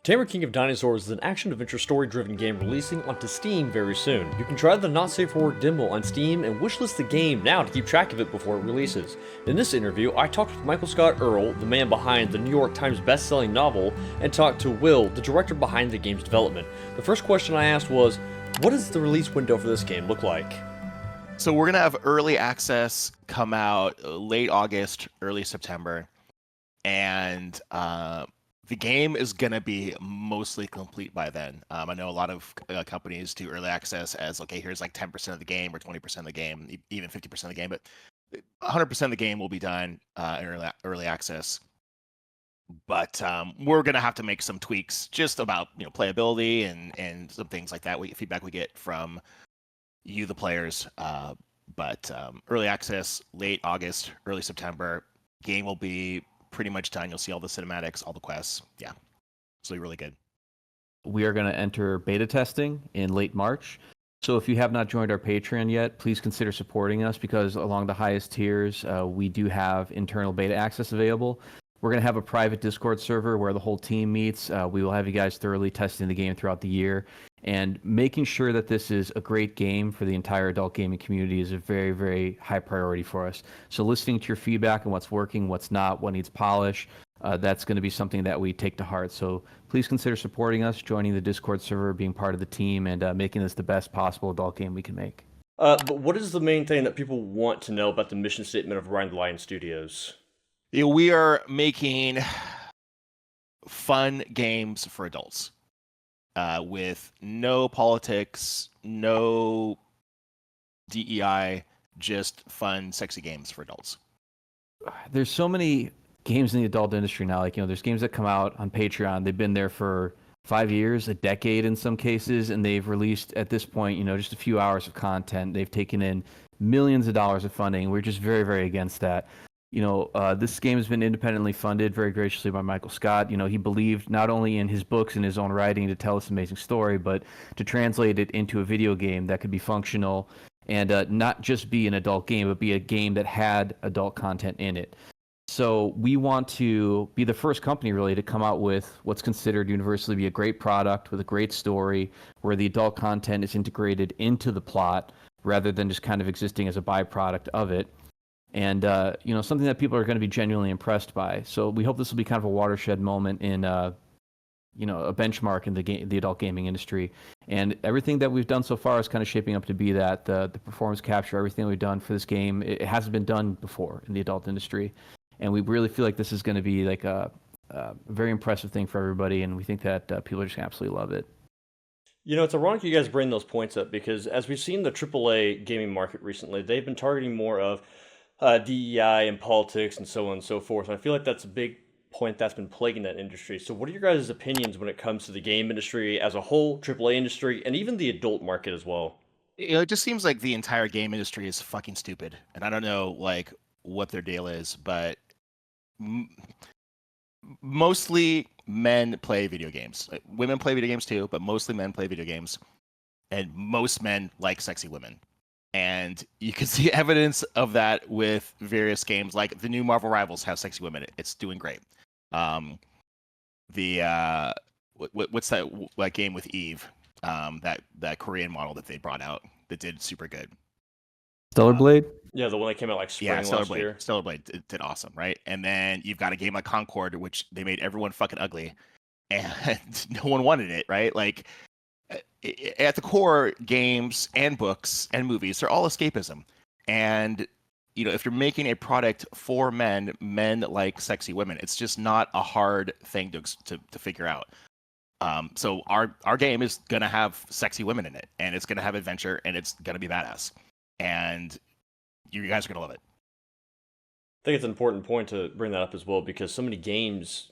Tamer King of Dinosaurs is an action-adventure story-driven game releasing onto Steam very soon. You can try the Not Safe for Work demo on Steam and wishlist the game now to keep track of it before it releases. In this interview, I talked with Michael-Scott Earle, the man behind the New York Times best-selling novel, and talked to Will, the director behind the game's development. The first question I asked was, what does the release window for this game look like? So we're going to have early access come out late August, early September, and the game is going to be mostly complete by then. I know a lot of companies do early access as, okay, here's like 10% of the game or 20% of the game, even 50% of the game, but 100% of the game will be done in early access. But we're going to have to make some tweaks just about playability and some things like that. Feedback we get from you, the players. But early access, late August, early September, game will be pretty much done. You'll see all the cinematics, all the quests. Yeah, it's really, really good. We are going to enter beta testing in late March. So if you have not joined our Patreon yet, please consider supporting us because along the highest tiers, we do have internal beta access available. We're going to have a private Discord server where the whole team meets. We will have you guys thoroughly testing the game throughout the year. And making sure that this is a great game for the entire adult gaming community is a very, very high priority for us. So listening to your feedback and what's working, what's not, what needs polish, that's going to be something that we take to heart. So please consider supporting us, joining the Discord server, being part of the team, and making this the best possible adult game we can make. But what is the main thing that people want to know about the mission statement of Ryan the Lion Studios? We are making fun games for adults with no politics, no DEI, just fun, sexy games for adults. There's so many games in the adult industry now. Like, there's games that come out on Patreon. They've been there for 5 years, a decade in some cases, and they've released at this point, just a few hours of content. They've taken in millions of dollars of funding. We're just very, very against that. This game has been independently funded very graciously by Michael-Scott. He believed not only in his books and his own writing to tell this amazing story, but to translate it into a video game that could be functional and not just be an adult game, but be a game that had adult content in it. So we want to be the first company really to come out with what's considered universally to be a great product with a great story where the adult content is integrated into the plot rather than just kind of existing as a byproduct of it. And, something that people are going to be genuinely impressed by. So we hope this will be kind of a watershed moment in, a benchmark in the adult gaming industry. And everything that we've done so far is kind of shaping up to be that. The performance capture, everything we've done for this game, it hasn't been done before in the adult industry. And we really feel like this is going to be like a very impressive thing for everybody. And we think that people are just going to absolutely love it. It's ironic you guys bring those points up because as we've seen the AAA gaming market recently, they've been targeting more of DEI and politics and so on and so forth. And I feel like that's a big point that's been plaguing that industry. So what are your guys' opinions when it comes to the game industry as a whole, AAA industry, and even the adult market as well? It just seems like the entire game industry is fucking stupid. And I don't know, what their deal is, but mostly men play video games. Women play video games too, but mostly men play video games. And most men like sexy women. And you can see evidence of that with various games, like the new Marvel Rivals has sexy women. It's doing great. What's that game with Eve? That Korean model that they brought out that did super good. Stellar Blade? Yeah, the one that came out spring last year. Stellar Blade did awesome, right? And then you've got a game like Concord, which they made everyone fucking ugly, and no one wanted it, right? At the core, games and books and movies are all escapism. And, if you're making a product for men like sexy women. It's just not a hard thing to figure out. So our game is going to have sexy women in it, and it's going to have adventure, and it's going to be badass. And you guys are going to love it. I think it's an important point to bring that up as well because so many games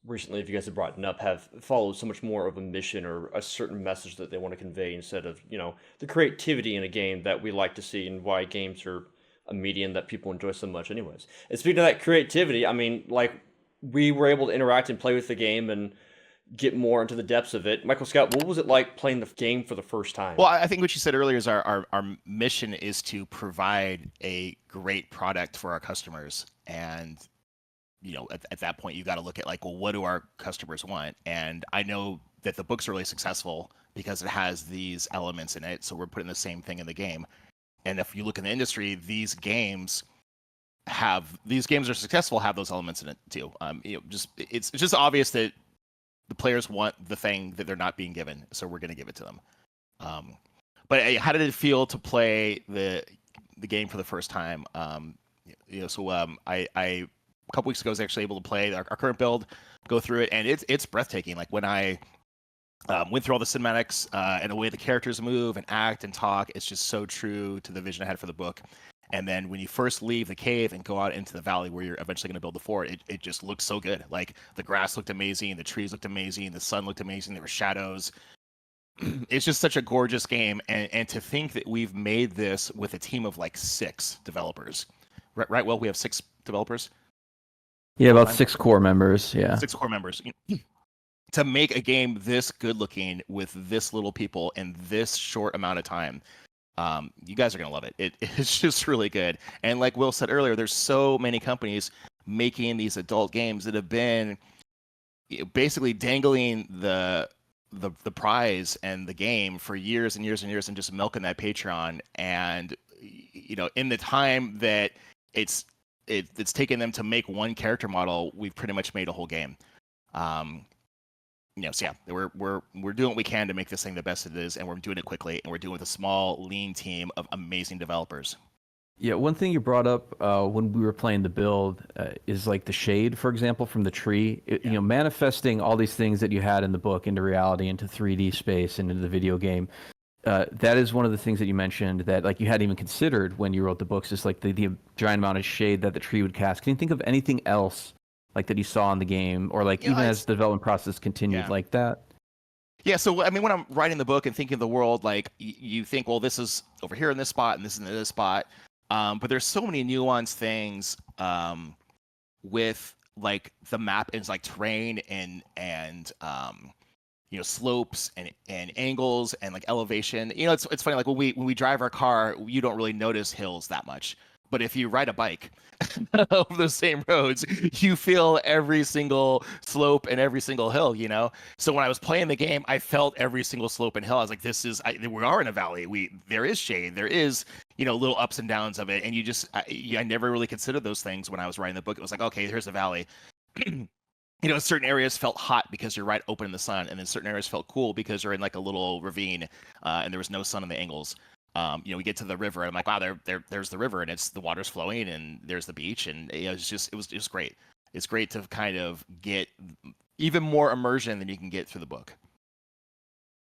recently, if you guys have brought it up, have followed so much more of a mission or a certain message that they want to convey instead of, the creativity in a game that we like to see and why games are a medium that people enjoy so much anyways. And speaking of that creativity, we were able to interact and play with the game and get more into the depths of it. Michael-Scott, what was it like playing the game for the first time? Well, I think what you said earlier is our mission is to provide a great product for our customers. And at that point you got to look at like, well, what do our customers want? And I know that the book's really successful because it has these elements in it, so we're putting the same thing in the game. And if you look in the industry, these games are successful, have those elements in it too. It's just obvious that the players want the thing that they're not being given, so we're going to give it to them. But how did it feel to play the game for the first time? I a couple weeks ago I was actually able to play our current build, go through it, and it's breathtaking. Like when I went through all the cinematics and the way the characters move and act and talk, it's just so true to the vision I had for the book. And then when you first leave the cave and go out into the valley where you're eventually going to build the fort, it just looks so good. Like the grass looked amazing, the trees looked amazing, the sun looked amazing, there were shadows. It's just such a gorgeous game. And to think that we've made this with a team of like 6 developers. Right? Well, we have 6 developers. Yeah, about 6 core members. Yeah. 6 core members. To make a game this good looking with this little people in this short amount of time. You guys are going to love it. It's just really good. And like Will said earlier, there's so many companies making these adult games that have been basically dangling the prize and the game for years and years and years and just milking that Patreon. And, in the time that it's taken them to make one character model, we've pretty much made a whole game. So yeah, we're doing what we can to make this thing the best it is, and we're doing it quickly, and we're doing it with a small, lean team of amazing developers. Yeah, one thing you brought up when we were playing the build is like the shade, for example, from the tree. Manifesting all these things that you had in the book into reality, into 3D space, and into the video game. That is one of the things that you mentioned that like you hadn't even considered when you wrote the books. Is like the giant amount of shade that the tree would cast. Can you think of anything else like that you saw in the game, or like even as the development process continued like that? Yeah, so I mean, when I'm writing the book and thinking of the world, like you think, well, this is over here in this spot, and this is in this spot, but there's so many nuanced things with like the map is like terrain and slopes and angles and like elevation. It's funny, like when we drive our car, you don't really notice hills that much. But if you ride a bike over those same roads, you feel every single slope and every single hill, So when I was playing the game, I felt every single slope and hill. I was like, we are in a valley. There is shade. There is, little ups and downs of it. And I never really considered those things when I was writing the book. It was like, okay, here's a valley. Certain areas felt hot because you're right open in the sun. And then certain areas felt cool because you're in like a little ravine and there was no sun in the angles. We get to the river and I'm like, wow, there's the river and the water's flowing and there's the beach. And it was great. It's great to kind of get even more immersion than you can get through the book.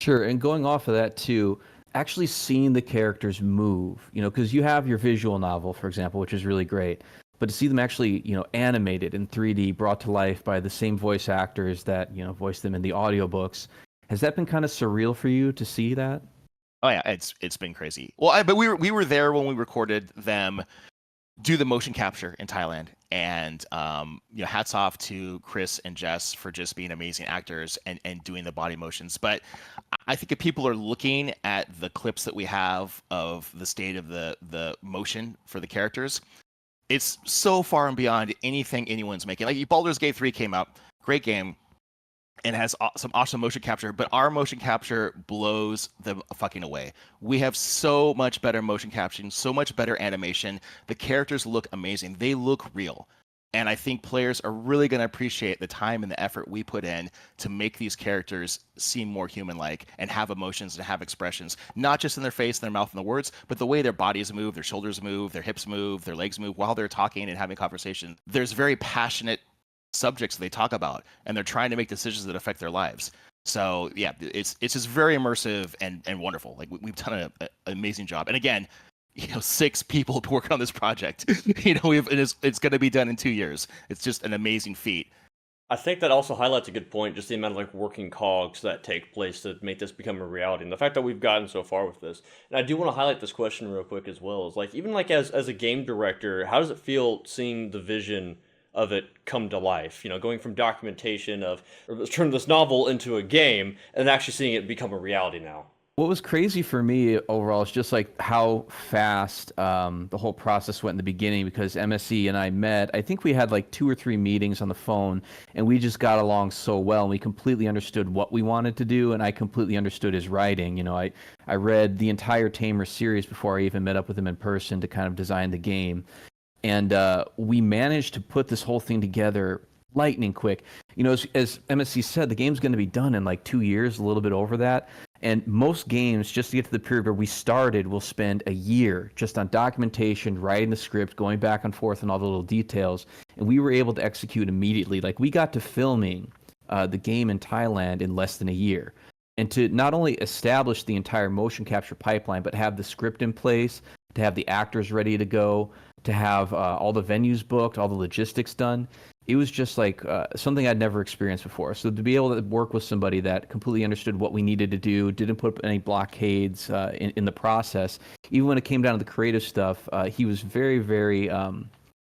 Sure. And going off of that too, actually seeing the characters move, because you have your visual novel, for example, which is really great, but to see them actually, animated in 3D, brought to life by the same voice actors that, voiced them in the audiobooks. Has that been kind of surreal for you to see that? Oh yeah, it's been crazy. Well, but we were there when we recorded them do the motion capture in Thailand, and hats off to Chris and Jess for just being amazing actors and doing the body motions. But I think if people are looking at the clips that we have of the state of the motion for the characters, it's so far and beyond anything anyone's making. Like Baldur's Gate 3 came out, great game. And has some awesome motion capture, but our motion capture blows them fucking away. We have so much better motion caption, so much better animation. The characters look amazing. They look real. And I think players are really going to appreciate the time and the effort we put in to make these characters seem more human-like and have emotions and have expressions, not just in their face, their mouth, and the words, but the way their bodies move, their shoulders move, their hips move, their legs move while they're talking and having conversation. There's very passionate subjects they talk about, and they're trying to make decisions that affect their lives. So yeah, it's just very immersive and wonderful. Like we've done an amazing job. And again, 6 people working on this project. It's going to be done in 2 years. It's just an amazing feat. I think that also highlights a good point, just the amount of like working cogs that take place to make this become a reality, and the fact that we've gotten so far with this. And I do want to highlight this question real quick as well. Is like even like as a game director, how does it feel seeing the vision of it come to life, going from documentation of, or let's turn this novel into a game and actually seeing it become a reality now? What was crazy for me overall is just like how fast the whole process went in the beginning because MSE and I met. I think we had like 2 or 3 meetings on the phone, and we just got along so well. And we completely understood what we wanted to do, and I completely understood his writing. You know, I read the entire Tamer series before I even met up with him in person to kind of design the game, and we managed to put this whole thing together lightning quick. You know, as MSC said, the game's going to be done in like 2 years, a little bit over that. And most games, just to get to the period where we started, will spend a year just on documentation, writing the script, going back and forth on all the little details. And we were able to execute immediately. Like, we got to filming the game in Thailand in less than a year. And to not only establish the entire motion capture pipeline, but have the script in place, to have the actors ready to go, to have all the venues booked, all the logistics done. It was just like something I'd never experienced before. So to be able to work with somebody that completely understood what we needed to do, didn't put up any blockades in the process, even when it came down to the creative stuff, he was very, very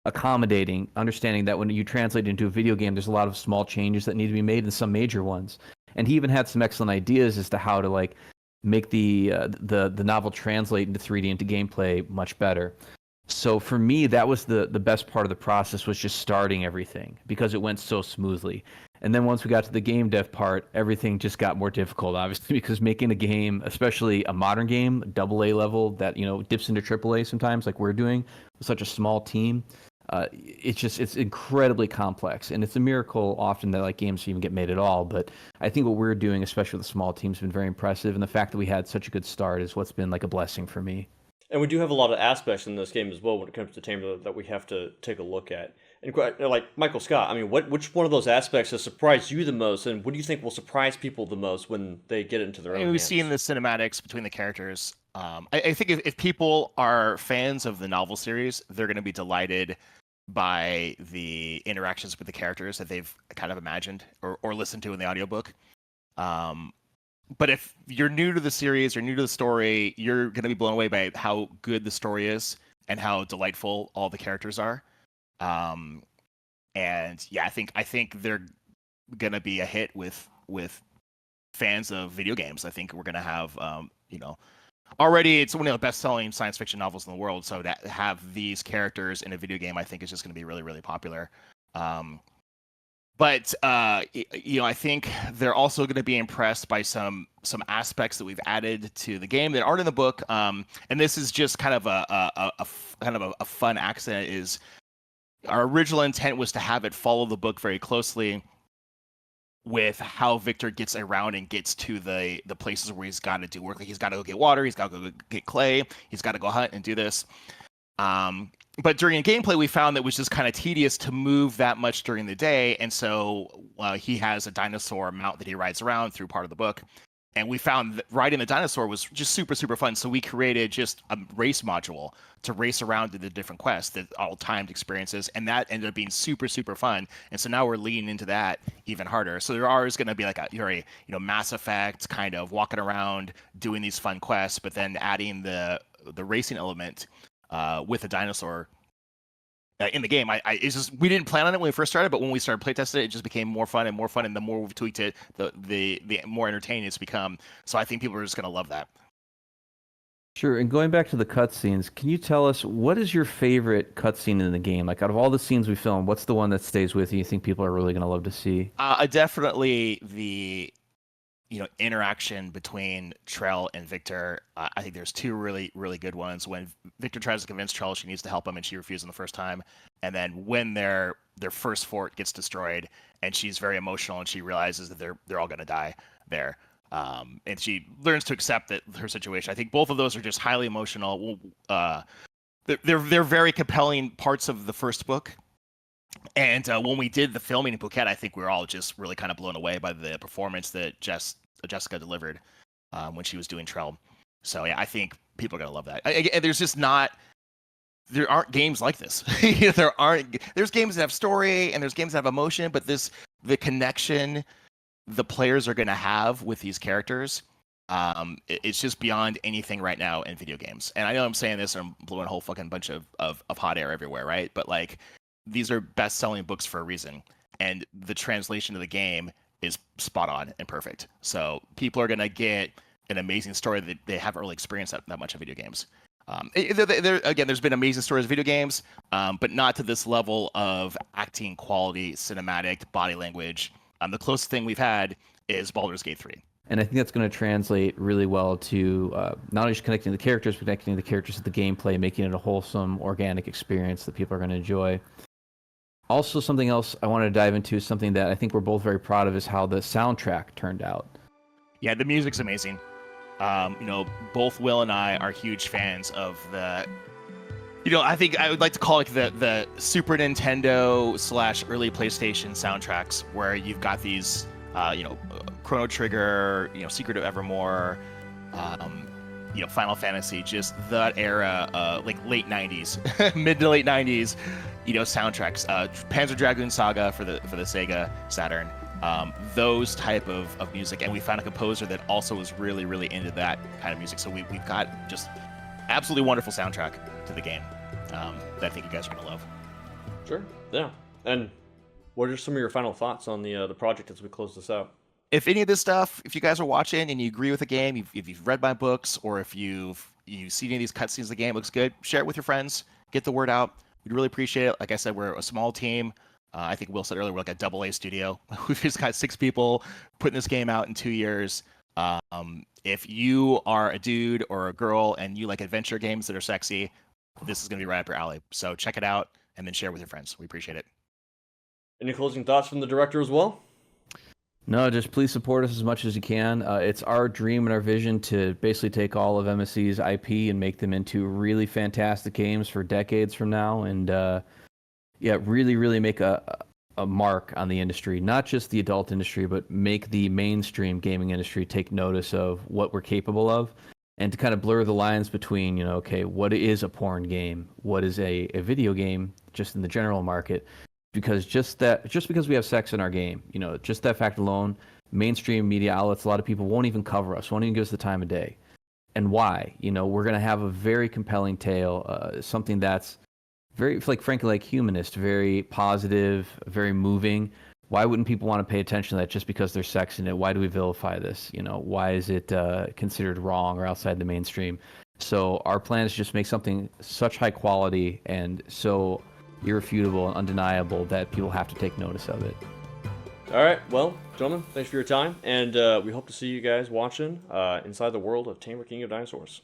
accommodating, understanding that when you translate it into a video game, there's a lot of small changes that need to be made and some major ones. And he even had some excellent ideas as to how to like make the novel translate into 3D into gameplay much better. So for me, that was the best part of the process, was just starting everything because it went so smoothly. And then once we got to the game dev part, everything just got more difficult, obviously, because making a game, especially a modern game, AA level that, you know, dips into AAA sometimes like we're doing with such a small team, it's incredibly complex. And it's a miracle often that like games even get made at all. But I think what we're doing, especially with the small teams, has been very impressive. And the fact that we had such a good start is what's been like a blessing for me. And we do have a lot of aspects in this game as well when it comes to Tamer that we have to take a look at. And like Michael-Scott, I mean, which one of those aspects has surprised you the most, and what do you think will surprise people the most when they get it into their own We hands? see in the cinematics between the characters. I think if people are fans of the novel series, they're going to be delighted by the interactions with the characters that they've kind of imagined or listened to in the audiobook. But if you're new to the series or new to the story, you're going to be blown away by how good the story is and how delightful all the characters are. And yeah, I think they're going to be a hit with fans of video games. I think we're going to have, you know, already it's one of the best-selling science fiction novels in the world. So to have these characters in a video game, I think is just going to be really, really popular. But you know, I think they're also going to be impressed by some aspects that we've added to the game that aren't in the book. And this is just kind of a fun accident. Is our original intent was to have it follow the book very closely with how Victor gets around and gets to the places where he's got to do work. Like he's got to go get water, he's got to go get clay, he's got to go hunt and do this. But during gameplay, we found that it was just kind of tedious to move that much during the day. And so he has a dinosaur mount that he rides around through part of the book. And we found that riding the dinosaur was just super, super fun. So we created just a race module to race around to the different quests, that all timed experiences. And that ended up being super, super fun. And so now we're leaning into that even harder. So there are going to be like a Mass Effect kind of walking around doing these fun quests, but then adding the racing element with a dinosaur in the game. It's just, we didn't plan on it when we first started, but when we started playtesting it, it just became more fun and more fun. And the more we've tweaked it, the more entertaining it's become. So I think people are just going to love that. Sure. And going back to the cutscenes, can you tell us what is your favorite cutscene in the game? Like out of all the scenes we filmed, what's the one that stays with you? You think people are really going to love to see? Definitely the interaction between Trell and Victor. I think there's two really, really good ones. When Victor tries to convince Trell she needs to help him and she refuses the first time, and then when their first fort gets destroyed and she's very emotional and she realizes that they're all going to die there, and she learns to accept that her situation. I think both of those are just highly emotional. They're very compelling parts of the first book. And when we did the filming in Phuket, I think we were all just really kind of blown away by the performance that Jessica delivered when she was doing Trell. So yeah, I think people are gonna love that. There aren't games like this. There's games that have story and there's games that have emotion, but the connection the players are gonna have with these characters, it's just beyond anything right now in video games. And I know I'm saying this, I'm blowing a whole fucking bunch of hot air everywhere, right? But like, these are best-selling books for a reason, and the translation of the game is spot on and perfect. So people are gonna get an amazing story that they haven't really experienced that much in video games. Again, there's been amazing stories in video games, but not to this level of acting quality, cinematic, body language. The closest thing we've had is Baldur's Gate 3. And I think that's going to translate really well to not only just connecting the characters, but connecting the characters to the gameplay, making it a wholesome, organic experience that people are going to enjoy. Also, something else I wanted to dive into, something that I think we're both very proud of, is how the soundtrack turned out. Yeah, the music's amazing. Both Will and I are huge fans of the. I think I would like to call it the Super Nintendo / early PlayStation soundtracks, where you've got these, Chrono Trigger, Secret of Evermore, Final Fantasy, just that era, like late '90s, mid to late '90s, soundtracks. Panzer Dragoon Saga for the Sega Saturn. Those type of music, and we found a composer that also was really, really into that kind of music. So we've got just absolutely wonderful soundtrack to the game that I think you guys are gonna love. Sure, yeah. And what are some of your final thoughts on the project as we close this out? If any of this stuff, if you guys are watching and you agree with the game, if you've read my books, or if you see any of these cutscenes of the game looks good, share it with your friends, get the word out. We'd really appreciate it. Like I said, we're a small team. I think Will said earlier, we're like a AA studio. We've just got 6 people putting this game out in 2 years. If you are a dude or a girl and you like adventure games that are sexy, this is going to be right up your alley. So check it out and then share with your friends. We appreciate it. Any closing thoughts from the director as well? No, just please support us as much as you can. It's our dream and our vision to basically take all of MSC's IP and make them into really fantastic games for decades from now. And really, really make a mark on the industry, not just the adult industry, but make the mainstream gaming industry take notice of what we're capable of, and to kind of blur the lines between, what is a porn game? What is a video game just in the general market? Because just because we have sex in our game, just that fact alone, mainstream media outlets, a lot of people won't even cover us, won't even give us the time of day. And why? We're going to have a very compelling tale, something that's very, frankly, like humanist, very positive, very moving. Why wouldn't people want to pay attention to that just because there's sex in it? Why do we vilify this? Why is it considered wrong or outside the mainstream? So our plan is to just make something such high quality and so irrefutable and undeniable that people have to take notice of it. All right, well, gentlemen, thanks for your time, and we hope to see you guys watching Inside the World of Tamer, King of Dinosaurs.